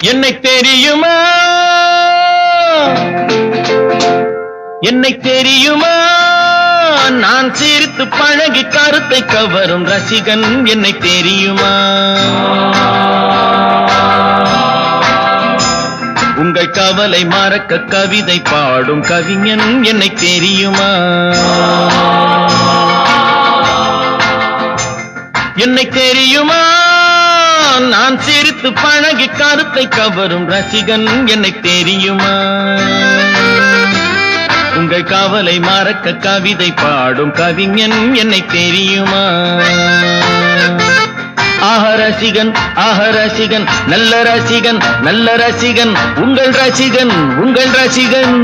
என்னை தெரியுமா என்னை தெரியுமா நான் சிரித்து பழகி கருத்தை கவரும் ரசிகன் என்னை தெரியுமா உங்கள் கவலை மறக்க கவிதை பாடும் கவிஞன் என்னை தெரியுமா என்னை தெரியுமா நான் சிரித்து பழகி கருத்தை கவரும் ரசிகன் என்னை தெரியுமா உங்கள் கவலை மறக்க கவிதை பாடும் கவிஞன் என்னை தெரியுமா ஆஹ ரசிகன் நல்ல ரசிகன் உங்கள் ரசிகன்